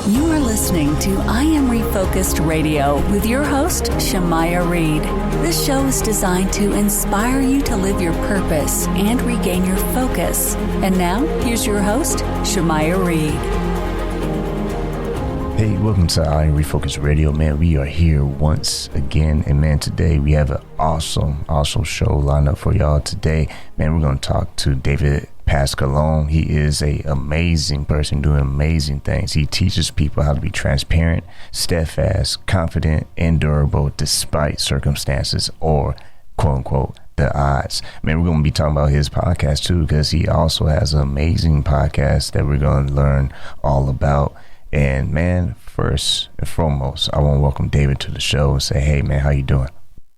You are listening to I Am Refocused Radio with your host, Shamaya Reed. This show is designed to inspire you to live your purpose and regain your focus. And now, here's your host, Shamaya Reed. Hey, welcome to I Am Refocused Radio, man. We are here once again, and man, today we have an awesome show lined up for y'all today. Man, we're going to talk to David Pasqualone. He is an amazing person doing amazing things. He teaches people how to be transparent, steadfast, confident, and durable despite circumstances or quote unquote the odds. Man, we're going to be talking about his podcast too, because he also has an amazing podcast that we're going to learn all about. And man, first and foremost, I want to welcome David to the show and say, hey man, how you doing?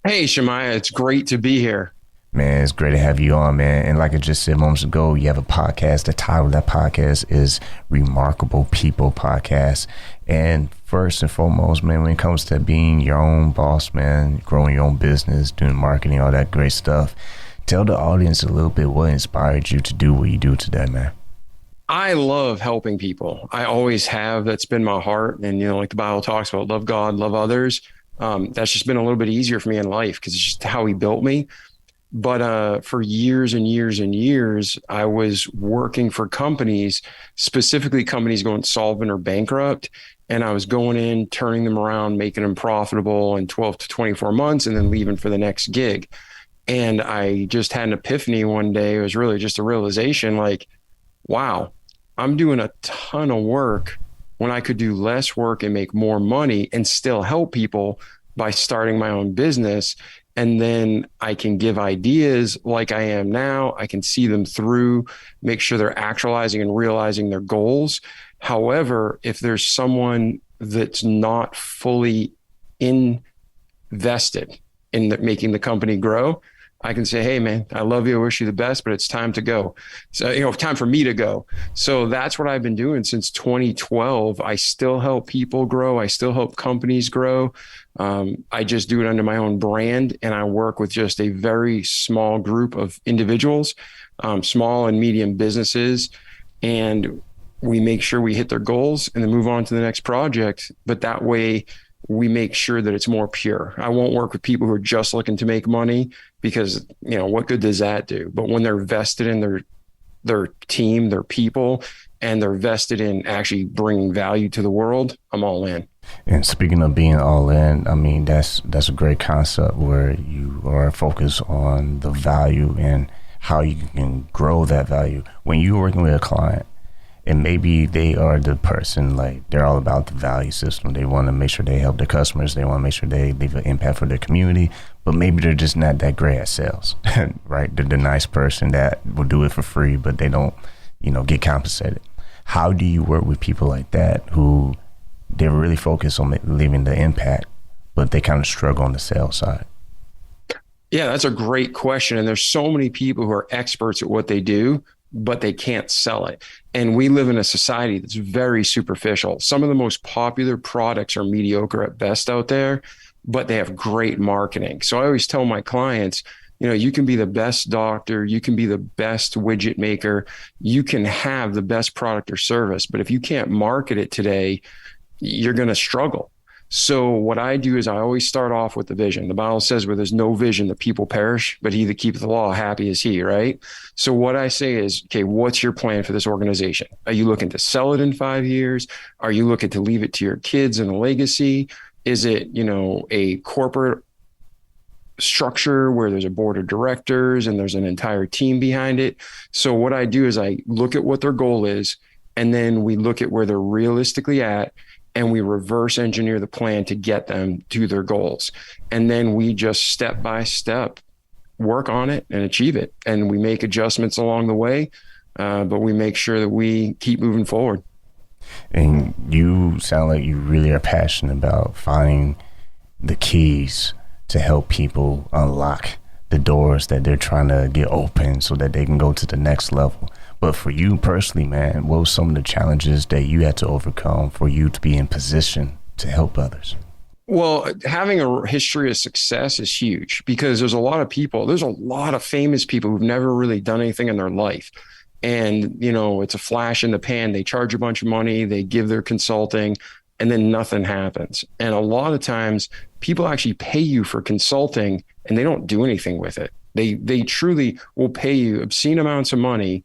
Hey Shamaya, it's great to be here. Man, it's great to have you on, man. And like I just said moments ago, you have a podcast. The title of that podcast is Remarkable People Podcast. And first and foremost, man, when it comes to being your own boss, man, growing your own business, doing marketing, all that great stuff, tell the audience a little bit what inspired you to do what you do today, man. I love helping people. I always have. That's been my heart. And, like the Bible talks about, love God, love others. That's just been a little bit easier for me in life because it's just how he built me. But for years and years and years, I was working for companies, specifically companies going solvent or bankrupt. And I was going in, turning them around, making them profitable in 12 to 24 months, and then leaving for the next gig. And I just had an epiphany one day. It was really just a realization like, wow, I'm doing a ton of work when I could do less work and make more money and still help people by starting my own business. And then I can give ideas like I am now. I can see them through, make sure they're actualizing and realizing their goals. However, if there's someone that's not fully invested in making the company grow, I can say, hey, man, I love you. I wish you the best, but it's time to go. So, time for me to go. So that's what I've been doing since 2012. I still help people grow. I still help companies grow. I just do it under my own brand, and I work with just a very small group of individuals, small and medium businesses, and we make sure we hit their goals and then move on to the next project. But that way, we make sure that it's more pure. I won't work with people who are just looking to make money because, what good does that do? But when they're vested in their team, their people, and they're vested in actually bringing value to the world, I'm all in. And speaking of being all in, I mean, that's a great concept where you are focused on the value and how you can grow that value. When you're working with a client, and maybe they are the person, like they're all about the value system. They want to make sure they help their customers. They want to make sure they leave an impact for their community, but maybe they're just not that great at sales, right? They're the nice person that will do it for free, but they don't, get compensated. How do you work with people like that who they're really focused on leaving the impact, but they kind of struggle on the sales side? Yeah, that's a great question. And there's so many people who are experts at what they do, but they can't sell it. And we live in a society that's very superficial. Some of the most popular products are mediocre at best out there, but they have great marketing. So I always tell my clients, you can be the best doctor, you can be the best widget maker, you can have the best product or service, but if you can't market it today, you're going to struggle. So what I do is I always start off with the vision. The Bible says where there's no vision, the people perish, but he that keepeth the law, happy is he, right? So what I say is, okay, what's your plan for this organization? Are you looking to sell it in 5 years? Are you looking to leave it to your kids and a legacy? Is it, a corporate structure where there's a board of directors and there's an entire team behind it? So what I do is I look at what their goal is, and then we look at where they're realistically at, and we reverse engineer the plan to get them to their goals. And then we just step by step work on it and achieve it. And we make adjustments along the way, but we make sure that we keep moving forward. And you sound like you really are passionate about finding the keys to help people unlock the doors that they're trying to get open so that they can go to the next level. But for you personally, man, what were some of the challenges that you had to overcome for you to be in position to help others? Well, having a history of success is huge because there's a lot of famous people who've never really done anything in their life. and, you know, it's a flash in the pan. They charge a bunch of money, they give their consulting, and then nothing happens. And a lot of times people actually pay you for consulting and they don't do anything with it. They truly will pay you obscene amounts of money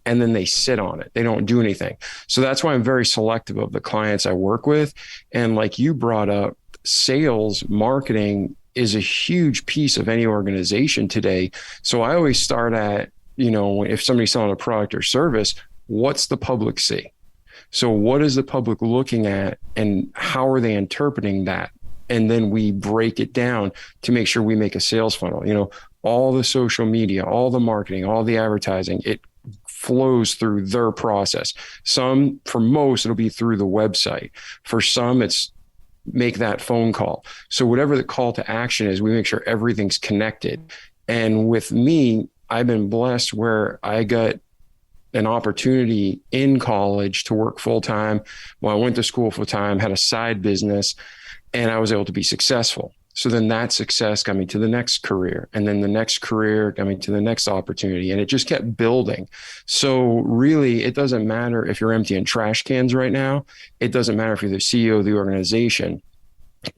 and then they sit on it. They don't do anything. So that's why I'm very selective of the clients I work with. And like you brought up, sales, marketing is a huge piece of any organization today. So I always start at, you know, if somebody's selling a product or service, what's the public see? So what is the public looking at and how are they interpreting that? And then we break it down to make sure we make a sales funnel. You know, all the social media, all the marketing, all the advertising, it flows through their process. Some, for most, it'll be through the website. For some, it's make that phone call. So whatever the call to action is, we make sure everything's connected. And with me, I've been blessed where I got an opportunity in college to work full-time. Well, I went to school full-time, had a side business, and I was able to be successful. So then that success got me to the next career, and then the next career got me to the next opportunity, and it just kept building. So really, it doesn't matter if you're emptying trash cans right now. It doesn't matter if you're the CEO of the organization.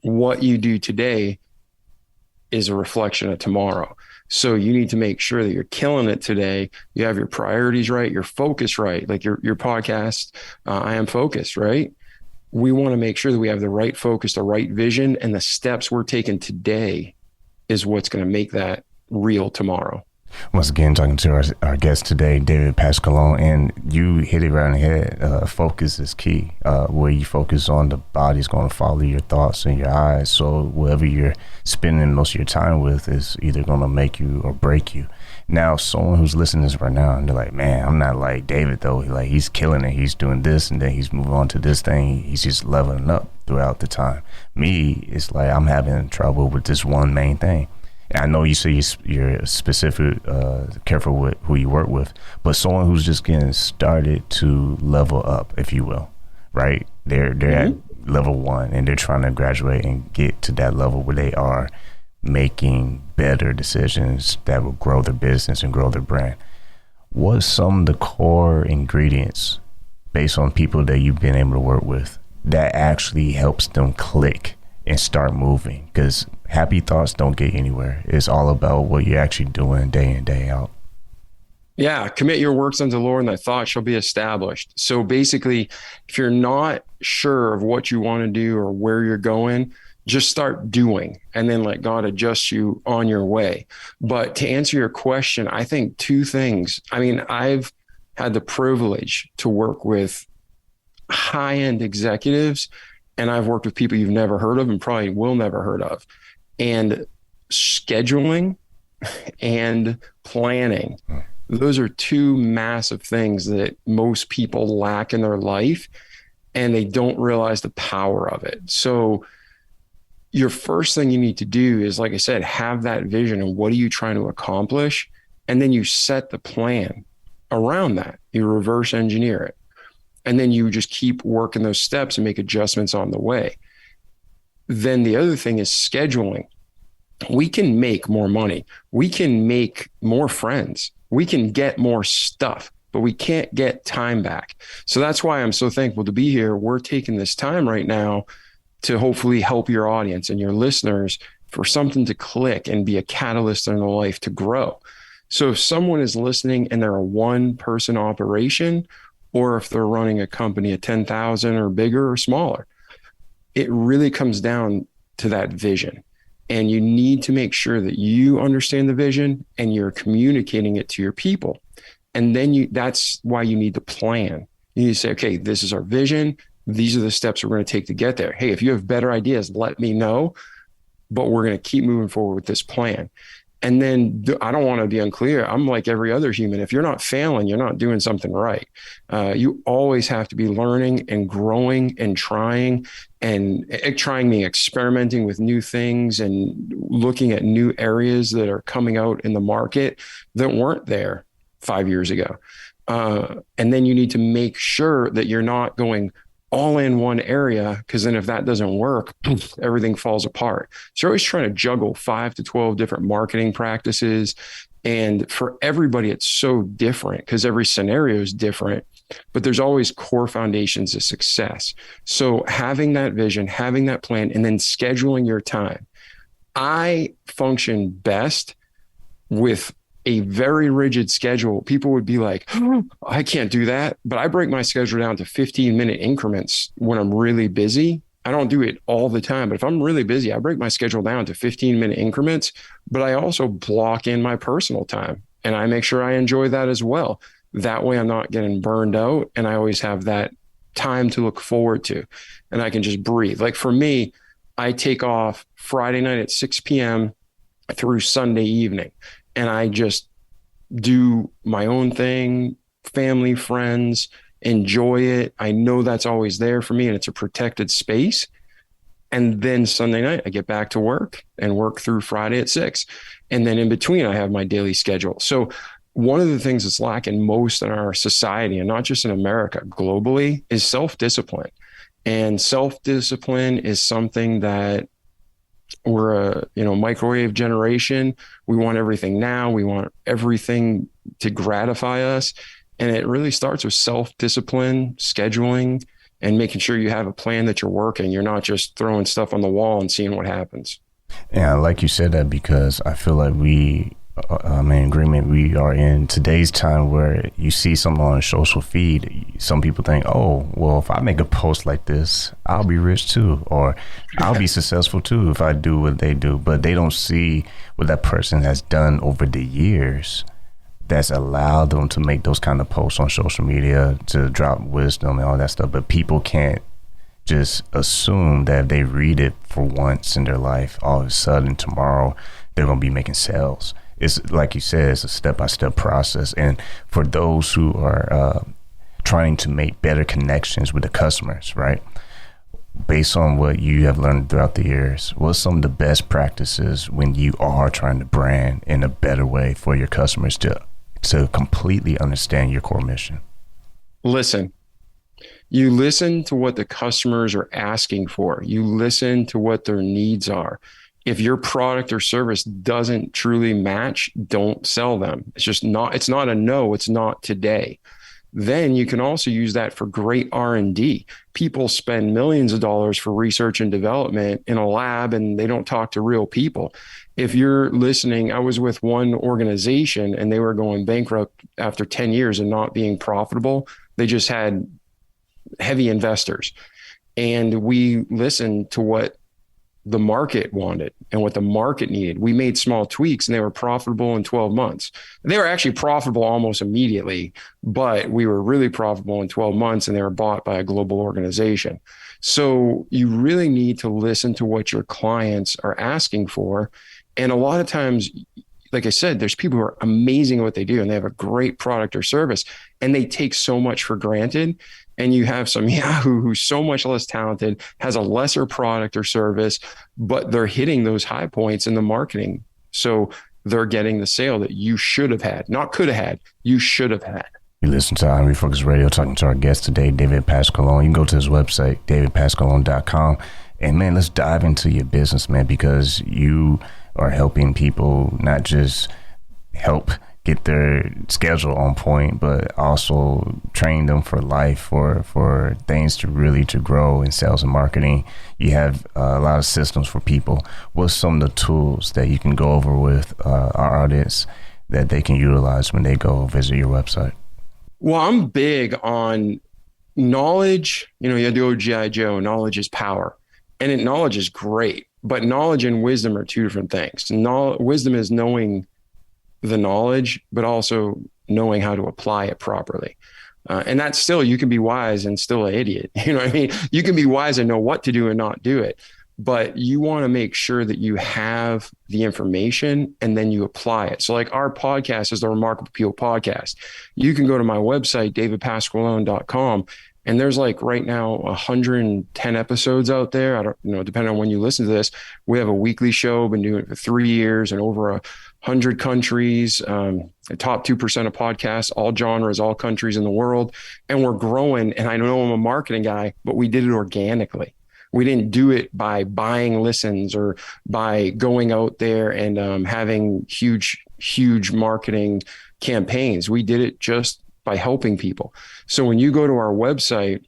What you do today is a reflection of tomorrow. So you need to make sure that you're killing it today. You have your priorities right, your focus right, like your podcast, I Am Focused, right? We want to make sure that we have the right focus, the right vision, and the steps we're taking today is what's going to make that real tomorrow. Once again, talking to our guest today, David Pasqualone, and you hit it right on the head. Focus is key. Where you focus on, the body's going to follow your thoughts and your eyes. So whatever you're spending most of your time with is either going to make you or break you. Now, someone who's listening to this right now, and they're like, man, I'm not like David, though. Like, he's killing it. He's doing this, and then he's moving on to this thing. He's just leveling up throughout the time. Me, it's like I'm having trouble with this one main thing. I know you say you're specific, careful with who you work with, but someone who's just getting started to level up, if you will, right? They're at level 1 and they're trying to graduate and get to that level where they are making better decisions that will grow their business and grow their brand. What's some of the core ingredients based on people that you've been able to work with that actually helps them click and start moving? Because happy thoughts don't get anywhere. It's all about what you're actually doing day in, day out. Yeah. Commit your works unto the Lord and thy thoughts shall be established. So basically, if you're not sure of what you want to do or where you're going, just start doing and then let God adjust you on your way. But to answer your question, I think 2 things. I mean, I've had the privilege to work with high-end executives, and I've worked with people you've never heard of and probably will never heard of. And scheduling and planning, those are 2 massive things that most people lack in their life, and they don't realize the power of it. So your first thing you need to do is, like I said, have that vision and what are you trying to accomplish? And then you set the plan around that. You reverse engineer it. And then you just keep working those steps and make adjustments on the way. Then the other thing is scheduling. We can make more money. We can make more friends. We can get more stuff, but we can't get time back. So that's why I'm so thankful to be here. We're taking this time right now to hopefully help your audience and your listeners for something to click and be a catalyst in their life to grow. So if someone is listening and they're a 1-person operation, or if they're running a company at 10,000 or bigger or smaller, it really comes down to that vision. And you need to make sure that you understand the vision and you're communicating it to your people. And then that's why you need to plan. You need to say, okay, this is our vision. These are the steps we're going to take to get there. Hey, if you have better ideas, let me know, but we're going to keep moving forward with this plan. And then I don't want to be unclear. I'm like every other human. If you're not failing, you're not doing something right. You always have to be learning and growing and trying meaning experimenting with new things and looking at new areas that are coming out in the market that weren't there 5 years ago. And then you need to make sure that you're not going all in one area, because then if that doesn't work, everything falls apart. So you're always trying to juggle 5 to 12 different marketing practices And for everybody, it's so different because every scenario is different, but there's always core foundations of success. So having that vision, having that plan, and then scheduling your time. I function best with a very rigid schedule. People would be like, oh, I can't do that. But I break my schedule down to 15-minute increments when I'm really busy. I don't do it all the time, but if I'm really busy, I break my schedule down to 15-minute increments, but I also block in my personal time and I make sure I enjoy that as well. That way I'm not getting burned out and I always have that time to look forward to and I can just breathe. Like for me, I take off Friday night at 6 p.m. through Sunday evening and I just do my own thing, family, friends, enjoy it. I know that's always there for me and it's a protected space. And then Sunday night, I get back to work and work through Friday at 6. And then in between, I have my daily schedule. So one of the things that's lacking most in our society, and not just in America, globally, is self-discipline. And self-discipline is something that we're a microwave generation. We want everything now. We want everything to gratify us. And it really starts with self-discipline, scheduling, and making sure you have a plan that you're working. You're not just throwing stuff on the wall and seeing what happens. Yeah, like you said that because I feel like I'm in agreement. We are in today's time where you see something on a social feed. Some people think, oh, well, if I make a post like this, I'll be rich too, or I'll be successful too if I do what they do. But they don't see what that person has done over the years that's allowed them to make those kind of posts on social media, to drop wisdom and all that stuff. But people can't just assume that if they read it for once in their life, all of a sudden tomorrow they're going to be making sales. It's like you said, it's a step-by-step process. And for those who are trying to make better connections with the customers, right? Based on what you have learned throughout the years, what's some of the best practices when you are trying to brand in a better way for your customers to completely understand your core mission? Listen. You listen to what the customers are asking for. You listen to what their needs are. If your product or service doesn't truly match, don't sell them. It's not a no, it's not today. Then you can also use that for great R&D. People spend millions of dollars for research and development in a lab and they don't talk to real people. If you're listening, I was with one organization and they were going bankrupt after 10 years and not being profitable. They just had heavy investors. And we listened to what the market wanted and what the market needed. We made small tweaks and they were profitable in 12 months. They were actually profitable almost immediately, but we were really profitable in 12 months and they were bought by a global organization. So you really need to listen to what your clients are asking for. And a lot of times, like I said, there's people who are amazing at what they do and they have a great product or service and they take so much for granted. And you have some Yahoo who's so much less talented, has a lesser product or service, but they're hitting those high points in the marketing. So they're getting the sale that you should have had, not could have had, you should have had. You listen to I'm Refocused Radio, talking to our guest today, David Pasqualone. You can go to his website, davidpasqualone.com. And man, let's dive into your business, man, because you are helping people not just help get their schedule on point, but also train them for life, for things to grow in sales and marketing. You have a lot of systems for people. What's some of the tools that you can go over with our audience that they can utilize when they go visit your website? Well, I'm big on knowledge. You have the old G.I. Joe, knowledge is power. And knowledge is great, but knowledge and wisdom are two different things. Wisdom is knowing the knowledge, but also knowing how to apply it properly. And that's still, you can be wise and still an idiot. You know what I mean? You can be wise and know what to do and not do it, but you want to make sure that you have the information and then you apply it. So like our podcast is the Remarkable People podcast. You can go to my website, davidpasqualone.com, and there's like right now 110 episodes out there. I don't know, depending on when you listen to this. We have a weekly show, been doing it for 3 years and over 100 countries, the top 2% of podcasts, all genres, all countries in the world. And we're growing. And I know I'm a marketing guy, but we did it organically. We didn't do it by buying listens or by going out there and having huge marketing campaigns. We did it just by helping people. So when you go to our website,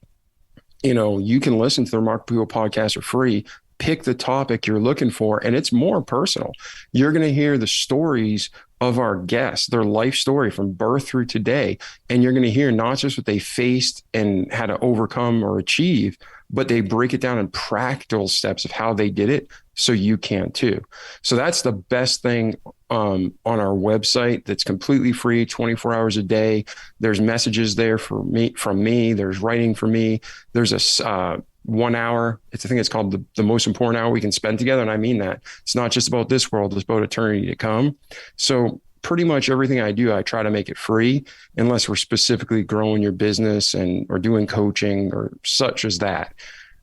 you can listen to the Remarkable People podcast for free. Pick the topic you're looking for, and it's more personal. You're going to hear the stories of our guests, their life story from birth through today. And you're going to hear not just what they faced and had to overcome or achieve, but they break it down in practical steps of how they did it so you can too. So that's the best thing on our website that's completely free, 24 hours a day. There's messages there from me. There's writing for me. There's a 1 hour. I think it's called the most important hour we can spend together. And I mean that. It's not just about this world, it's about eternity to come. So pretty much everything I do, I try to make it free unless we're specifically growing your business or doing coaching or such as that.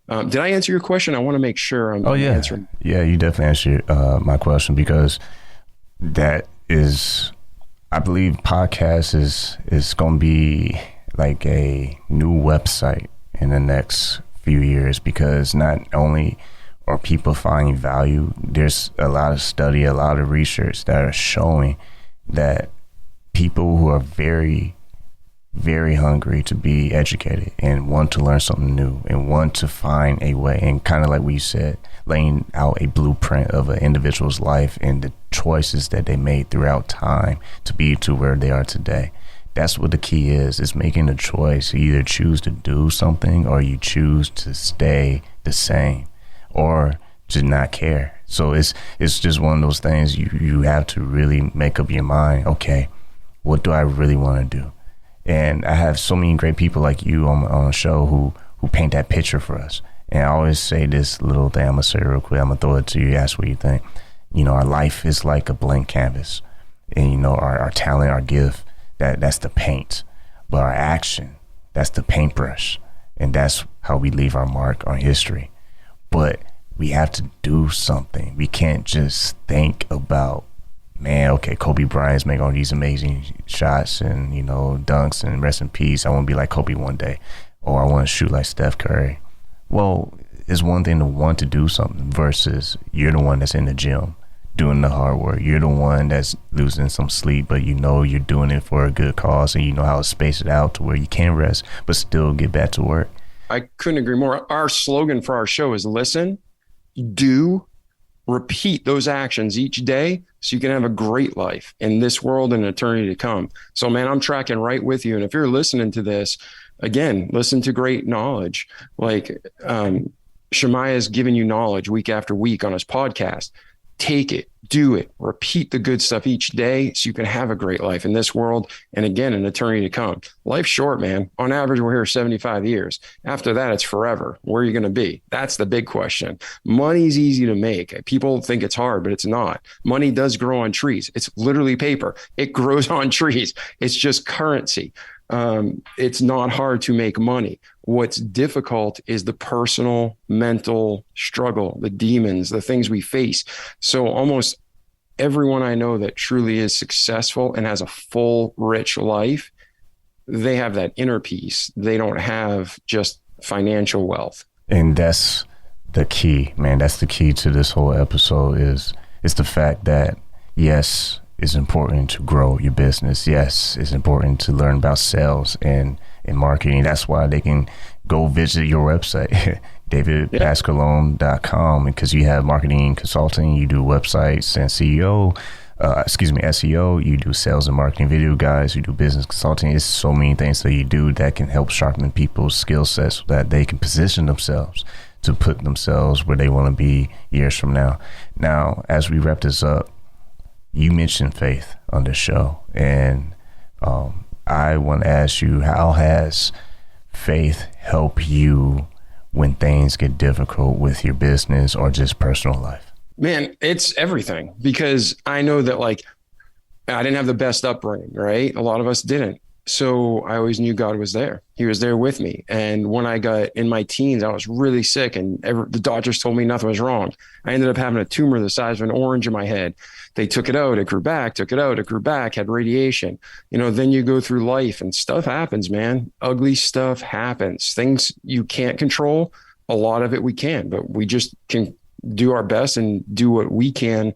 Did I answer your question? I want to make sure I'm answering. Yeah, you definitely answered my question, because that is, I believe podcast is going to be like a new website in the next few years, because not only are people finding value, there's a lot of study, a lot of research that are showing that people who are very, very hungry to be educated and want to learn something new and want to find a way, and kind of like we said, laying out a blueprint of an individual's life and the choices that they made throughout time to be to where they are today. That's what the key is making a choice. You either choose to do something or you choose to stay the same or to not care. So it's just one of those things you have to really make up your mind. Okay, what do I really want to do? And I have so many great people like you on the show who paint that picture for us. And I always say this little thing. I'm going to say it real quick. I'm going to throw it to you. Ask what you think. Our life is like a blank canvas. And, our talent, our gift, that's the paint. But our action, that's the paintbrush. And that's how we leave our mark on history. But we have to do something. We can't just think about, man, okay, Kobe Bryant's making all these amazing shots and, dunks and rest in peace. I want to be like Kobe one day. Or I want to shoot like Steph Curry. Well, it's one thing to want to do something versus you're the one that's in the gym doing the hard work. You're the one that's losing some sleep, but you're doing it for a good cause, and you know how to space it out to where you can rest but still get back to work. I couldn't agree more. Our slogan for our show is listen, do, repeat those actions each day so you can have a great life in this world and eternity to come. So, man, I'm tracking right with you. And if you're listening to this, again, listen to great knowledge. Like Shemaiah has given you knowledge week after week on his podcast. Take it, do it, repeat the good stuff each day so you can have a great life in this world and, again, an eternity to come. Life's short, man. On average, we're here 75 years. After that, it's forever. Where are you going to be? That's the big question. Money's easy to make. People think it's hard, but it's not. Money does grow on trees. It's literally paper. It grows on trees. It's just currency. It's not hard to make money. What's difficult is the personal, mental struggle, the demons, the things we face. So almost everyone I know that truly is successful and has a full, rich life, they have that inner peace. They don't have just financial wealth. And that's the key, man. That's the key to this whole episode is the fact that, yes, it's important to grow your business. Yes, it's important to learn about sales and marketing. That's why they can go visit your website, davidpasqualone.com, because you have marketing consulting, you do websites and SEO, you do sales and marketing video guides, you do business consulting. It's so many things that you do that can help sharpen people's skill sets so that they can position themselves to put themselves where they want to be years from now. Now, as we wrap this up, you mentioned faith on the show, and I want to ask you, how has faith helped you when things get difficult with your business or just personal life? Man, it's everything, because I know that, like, I didn't have the best upbringing, right? A lot of us didn't. So I always knew God was there. He was there with me. And when I got in my teens, I was really sick, and the doctors told me nothing was wrong. I ended up having a tumor the size of an orange in my head. They took it out, it grew back, took it out, it grew back, had radiation. Then you go through life and stuff happens, man. Ugly stuff happens. Things you can't control a lot of it we can, but we just can do our best and do what we can,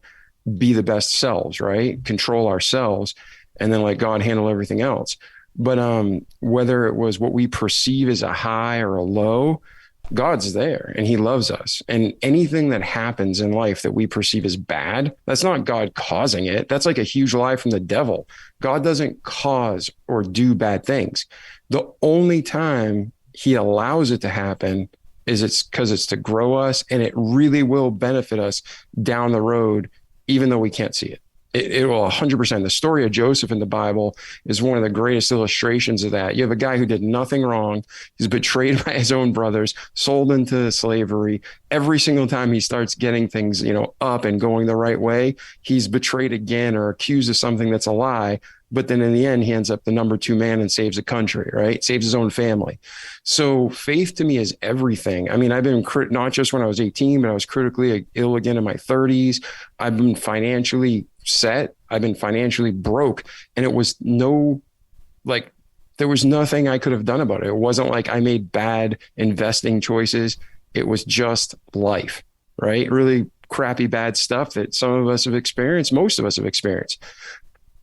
be the best selves, right? Control ourselves, and then let God handle everything else. But whether it was what we perceive as a high or a low, God's there and he loves us. And anything that happens in life that we perceive as bad, that's not God causing it. That's like a huge lie from the devil. God doesn't cause or do bad things. The only time he allows it to happen is it's because it's to grow us, and it really will benefit us down the road, even though we can't see it. It will 100%. The story of Joseph in the Bible is one of the greatest illustrations of that. You have a guy who did nothing wrong. He's betrayed by his own brothers, sold into slavery. Every single time he starts getting things, up and going the right way, he's betrayed again or accused of something that's a lie. But then in the end, he ends up the number 2 man and saves a country, right? Saves his own family. So faith to me is everything. I mean, I've been not just when I was 18, but I was critically ill again in my 30s. I've been financially set. I've been financially broke. And it was there was nothing I could have done about it. It wasn't like I made bad investing choices. It was just life, right? Really crappy, bad stuff that some of us have experienced, most of us have experienced.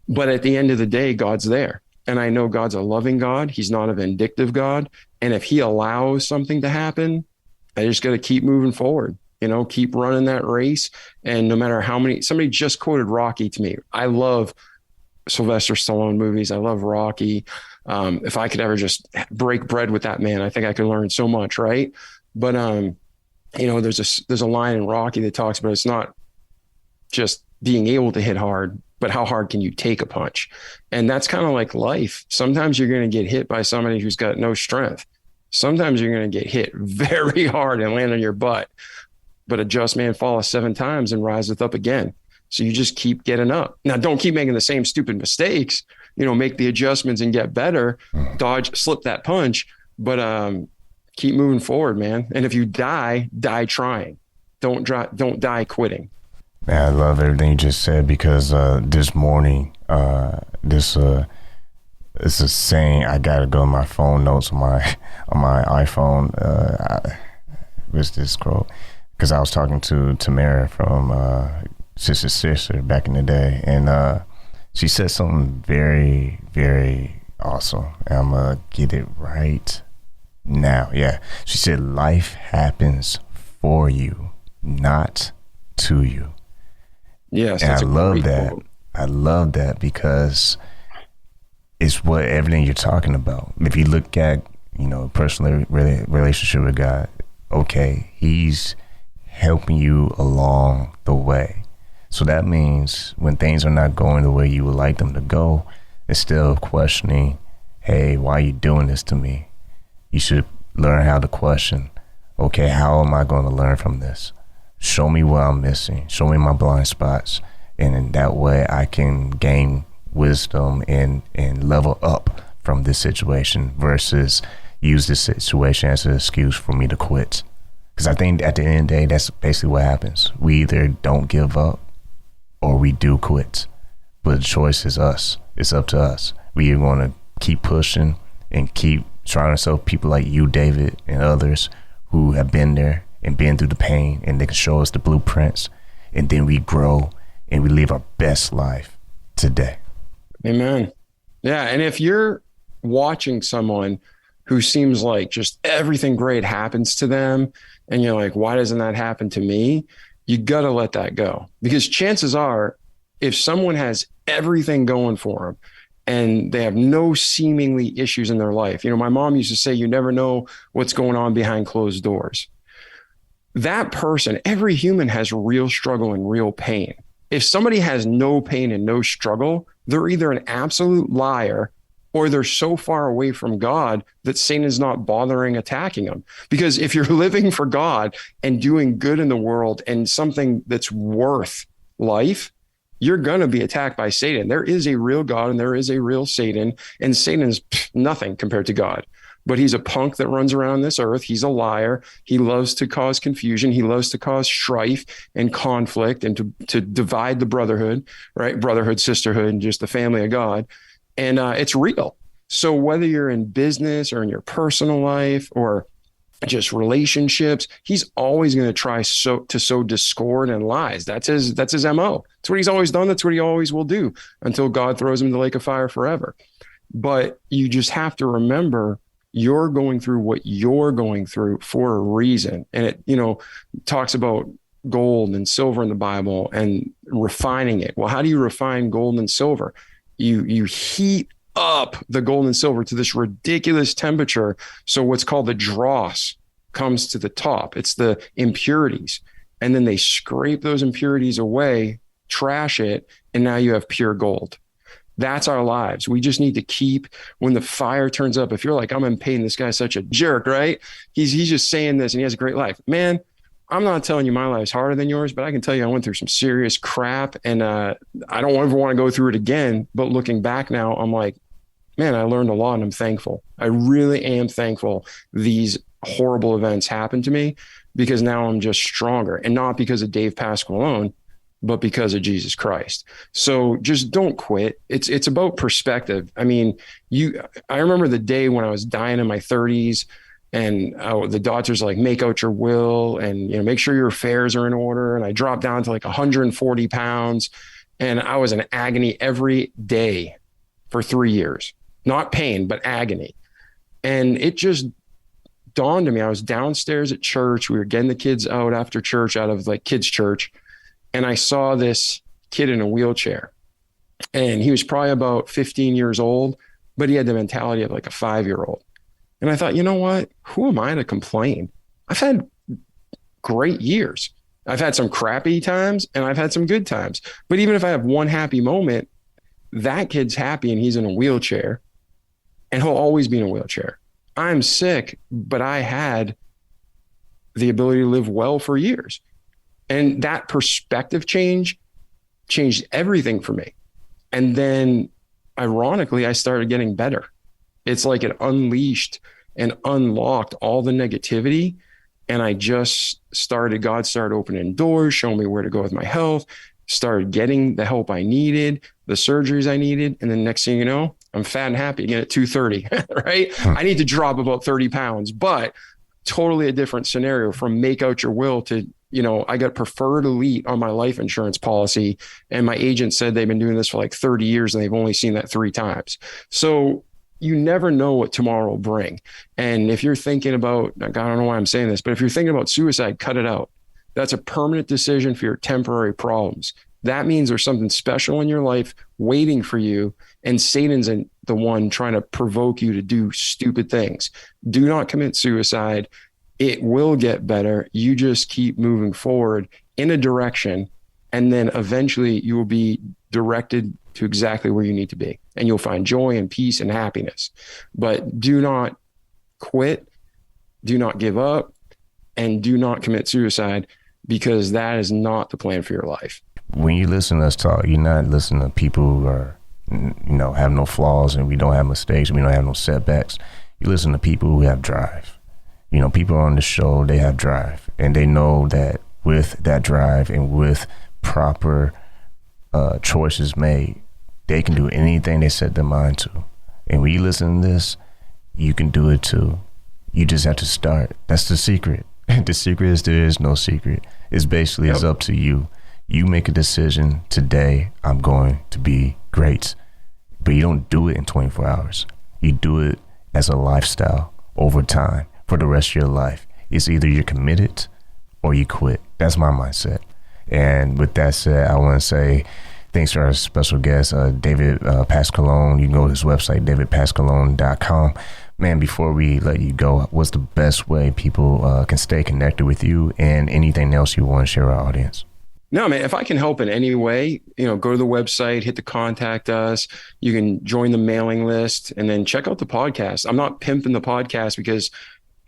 But at the end of the day, God's there. And I know God's a loving God. He's not a vindictive God. And if he allows something to happen, I just got to keep moving forward, keep running that race. And no matter how many, somebody just quoted Rocky to me. I love Sylvester Stallone movies. I love Rocky. If I could ever just break bread with that man, I think I could learn so much. Right. But, there's a line in Rocky that talks about it's not just being able to hit hard, but how hard can you take a punch? And that's kind of like life. Sometimes you're going to get hit by somebody who's got no strength. Sometimes you're going to get hit very hard and land on your butt. But a just man falleth 7 times and riseth up again. So you just keep getting up. Now, don't keep making the same stupid mistakes. Make the adjustments and get better. Slip that punch, but keep moving forward, man. And if you die trying. Don't die quitting. Man, I love everything you just said, because this morning, it's a saying. I gotta go to my phone notes on my iPhone. What's this quote? Because I was talking to Tamara from Sister back in the day, and she said something very, very awesome. And I'm gonna get it right now. Yeah, she said, "Life happens for you, not to you." Yes, and I love that. Quote. I love that because it's what everything you're talking about. If you look at, personal relationship with God, okay, he's helping you along the way. So that means when things are not going the way you would like them to go, instead of questioning, hey, why are you doing this to me? You should learn how to question, okay, how am I going to learn from this? Show me what I'm missing. Show me my blind spots. And in that way, I can gain wisdom and level up from this situation versus use this situation as an excuse for me to quit. Because I think at the end of the day, that's basically what happens. We either don't give up or we do quit. But the choice is us. It's up to us. We are going to keep pushing and keep trying ourselves. People like you, David, and others who have been there and been through the pain, and they can show us the blueprints, and then we grow and we live our best life today. Amen. Yeah. And if you're watching someone who seems like just everything great happens to them, and you're like, why doesn't that happen to me? You got to let that go, because chances are, if someone has everything going for them and they have no seemingly issues in their life, my mom used to say, you never know what's going on behind closed doors. That person, every human has real struggle and real pain. If somebody has no pain and no struggle, they're either an absolute liar or they're so far away from God that Satan is not bothering attacking them. Because if you're living for God and doing good in the world and something that's worth life, you're going to be attacked by Satan. There is a real God and there is a real Satan, and Satan is nothing compared to God. But he's a punk that runs around this earth. He's a liar. He loves to cause confusion. He loves to cause strife and conflict and to divide the brotherhood, right? Brotherhood, sisterhood, and just the family of God. And it's real. So whether you're in business or in your personal life or just relationships. He's always going to try to sow discord and lies. That's his MO. That's what he's always done. That's what he always will do until God throws him in the lake of fire forever. But you just have to remember you're going through what you're going through for a reason. And it, talks about gold and silver in the Bible and refining it. Well, how do you refine gold and silver? You heat up the gold and silver to this ridiculous temperature. So what's called the dross comes to the top. It's the impurities. And then they scrape those impurities away, trash it, and now you have pure gold. That's our lives. We just need to keep, when the fire turns up, if you're like, I'm in pain, this guy's such a jerk, right? He's just saying this and he has a great life. Man, I'm not telling you my life's harder than yours, but I can tell you I went through some serious crap, and I don't ever want to go through it again. But looking back now, I'm like, man, I learned a lot and I'm thankful. I really am thankful these horrible events happened to me, because now I'm just stronger, and not because of Dave Pasqualone, but because of Jesus Christ. So just don't quit. It's about perspective. I mean, I remember the day when I was dying in my 30s, and the doctor's like, make out your will and, make sure your affairs are in order. And I dropped down to like 140 pounds, and I was in agony every day for 3 years, not pain, but agony. And it just dawned on me. I was downstairs at church. We were getting the kids out after church, out of like kids' church. And I saw this kid in a wheelchair, and he was probably about 15 years old, but he had the mentality of like a 5-year-old. And I thought, you know what? Who am I to complain? I've had great years. I've had some crappy times and I've had some good times. But even if I have one happy moment, that kid's happy and he's in a wheelchair, and he'll always be in a wheelchair. I'm sick, but I had the ability to live well for years. And that perspective changed everything for me. And then ironically, I started getting better. It's like it unleashed and unlocked all the negativity. And I just God started opening doors, showing me where to go with my health, started getting the help I needed, the surgeries I needed. And then next thing you know, I'm fat and happy again at 230, right? I need to drop about 30 pounds, but totally a different scenario from make out your will to, I got preferred elite on my life insurance policy. And my agent said they've been doing this for like 30 years and they've only seen that 3 times. So you never know what tomorrow will bring. And if you're thinking about, I don't know why I'm saying this, but if you're thinking about suicide, cut it out. That's a permanent decision for your temporary problems. That means there's something special in your life waiting for you, and Satan's the one trying to provoke you to do stupid things. Do not commit suicide. It will get better. You just keep moving forward in a direction, and then eventually you will be directed to exactly where you need to be, and you'll find joy and peace and happiness. But do not quit, do not give up, and do not commit suicide, because that is not the plan for your life. When you listen to us talk, you're not listening to people who are, have no flaws, and we don't have mistakes, we don't have no setbacks. You listen to people who have drive. People on the show, they have drive, and they know that with that drive and with proper choices made, they can do anything they set their mind to. And when you listen to this, you can do it too. You just have to start. That's the secret. The secret is there is no secret. It's basically, it's up to you. You make a decision today, I'm going to be great. But you don't do it in 24 hours. You do it as a lifestyle over time for the rest of your life. It's either you're committed or you quit. That's my mindset. And with that said, I want to say thanks to our special guest, David Pasqualone. You can go to his website, davidpasqualone.com. Man, before we let you go, what's the best way people can stay connected with you, and anything else you want to share with our audience? No, man, if I can help in any way, go to the website, hit the contact us. You can join the mailing list, and then check out the podcast. I'm not pimping the podcast because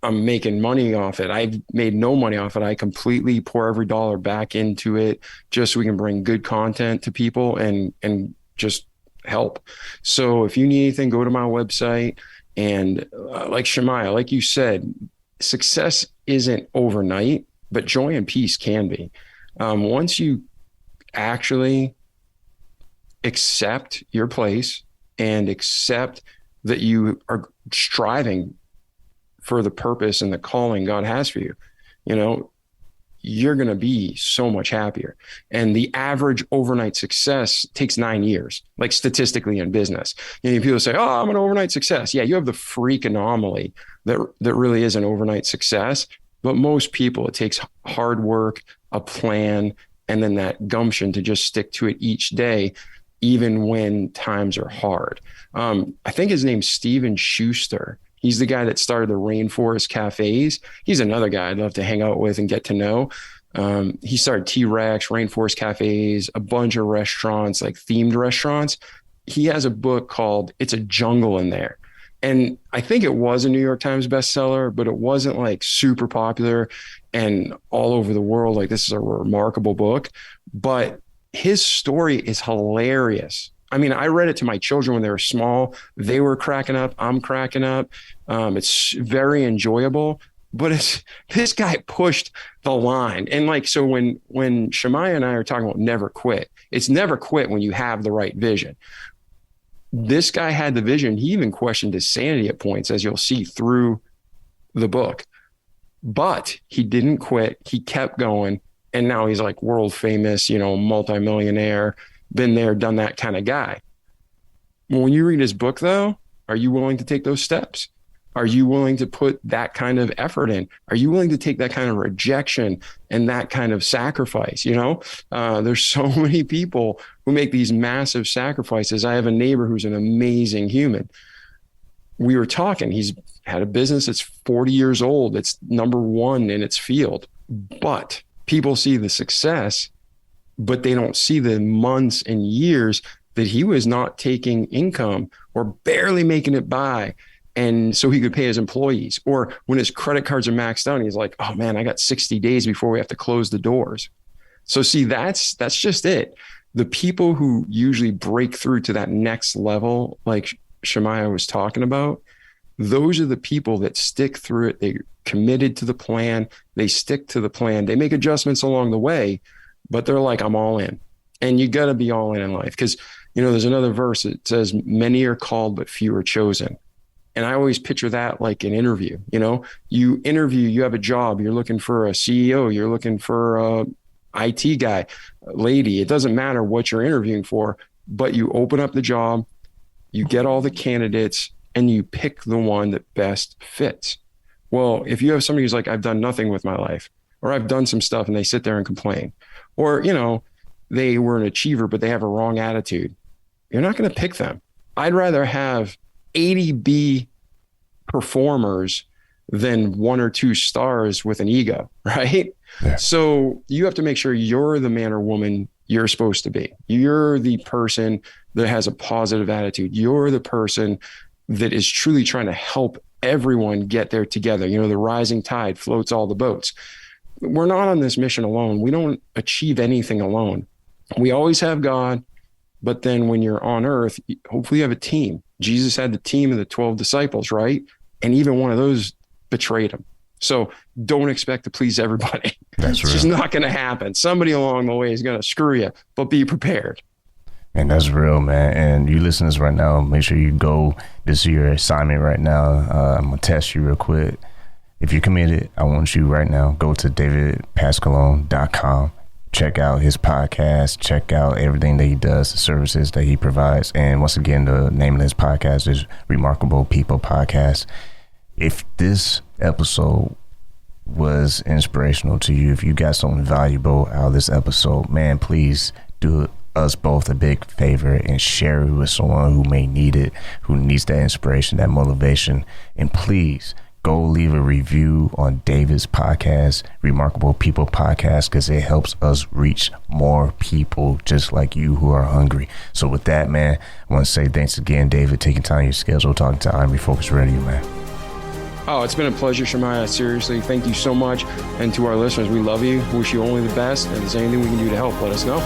I'm making money off it. I've made no money off it. I completely pour every dollar back into it just so we can bring good content to people and just help. So if you need anything, go to my website. And like Shemaiah, like you said, success isn't overnight, but joy and peace can be. Once you actually accept your place and accept that you are striving for the purpose and the calling God has for you, you know, you're going to be so much happier. And the average overnight success takes 9 years, like statistically in business. You know, people say, oh, I'm an overnight success. Yeah, you have the freak anomaly that really is an overnight success. But most people, it takes hard work, a plan, and then that gumption to just stick to it each day, even when times are hard. I think his name's Steven Schuster. He's the guy that started the Rainforest Cafes. He's another guy I'd love to hang out with and get to know. He started T-Rex, Rainforest Cafes, a bunch of restaurants, like themed restaurants. He has a book called It's a Jungle in There. And I think it was a New York Times bestseller, but it wasn't like super popular and all over the world. Like, this is a remarkable book, but his story is hilarious. I mean, I read it to my children when they were small. They were cracking up. I'm cracking up. It's very enjoyable, but this guy pushed the line. And like, so when Shemaiah and I are talking about never quit, it's never quit when you have the right vision. This guy had the vision. He even questioned his sanity at points, as you'll see through the book, but he didn't quit. He kept going. And now he's like world famous, you know, multimillionaire, been there, done that kind of guy. When you read his book, though, are you willing to take those steps? Are you willing to put that kind of effort in? Are you willing to take that kind of rejection and that kind of sacrifice? You know, there's so many people who make these massive sacrifices. I have a neighbor who's an amazing human. We were talking, he's had a business that's 40 years old. It's number one in its field, but people see the success, but they don't see the months and years that he was not taking income or barely making it by. And so he could pay his employees, or when his credit cards are maxed out, he's like, oh man, I got 60 days before we have to close the doors. So see, that's just it. The people who usually break through to that next level, like Shemaiah was talking about, those are the people that stick through it. They're committed to the plan. They stick to the plan. They make adjustments along the way, but they're like, I'm all in. And you got to be all in life. Because, you know, there's another verse that says, many are called, but few are chosen. And I always picture that like an interview. You know, you interview, you have a job, you're looking for a CEO, you're looking for a IT guy, lady. It doesn't matter what you're interviewing for, but you open up the job, you get all the candidates, and you pick the one that best fits. Well, if you have somebody who's like, I've done nothing with my life, or I've done some stuff, and they sit there and complain, or, you know, they were an achiever, but they have a wrong attitude, you're not going to pick them. I'd rather have 80 B performers than 1 or 2 stars with an ego, right? Yeah. So you have to make sure you're the man or woman you're supposed to be. You're the person that has a positive attitude. You're the person that is truly trying to help everyone get there together. You know, the rising tide floats all the boats. We're not on this mission alone. We don't achieve anything alone. We always have God, but then when you're on earth, hopefully you have a team. Jesus had the team of the 12 disciples, right? And even one of those betrayed him. So don't expect to please everybody. That's it's just not going to happen. Somebody along the way is going to screw you, but be prepared. And that's real, man. And you listeners right now, make sure you go. This is your assignment right now. I'm going to test you real quick. If you're committed, I want you right now, go to davidpasqualone.com. Check out his podcast. Check out everything that he does, the services that he provides. And once again, the name of his podcast is Remarkable People Podcast. If this episode was inspirational to you, if you got something valuable out of this episode, man, please do us both a big favor and share it with someone who may need it, who needs that inspiration, that motivation. And please go leave a review on David's podcast, Remarkable People Podcast, because it helps us reach more people just like you who are hungry. So with that, man, I want to say thanks again, David, taking time in your schedule, talking to I'm Refocused Radio, man. Oh, it's been a pleasure, Shemaiah. Seriously, thank you so much. And to our listeners, we love you. Wish you only the best. And if there's anything we can do to help, let us know.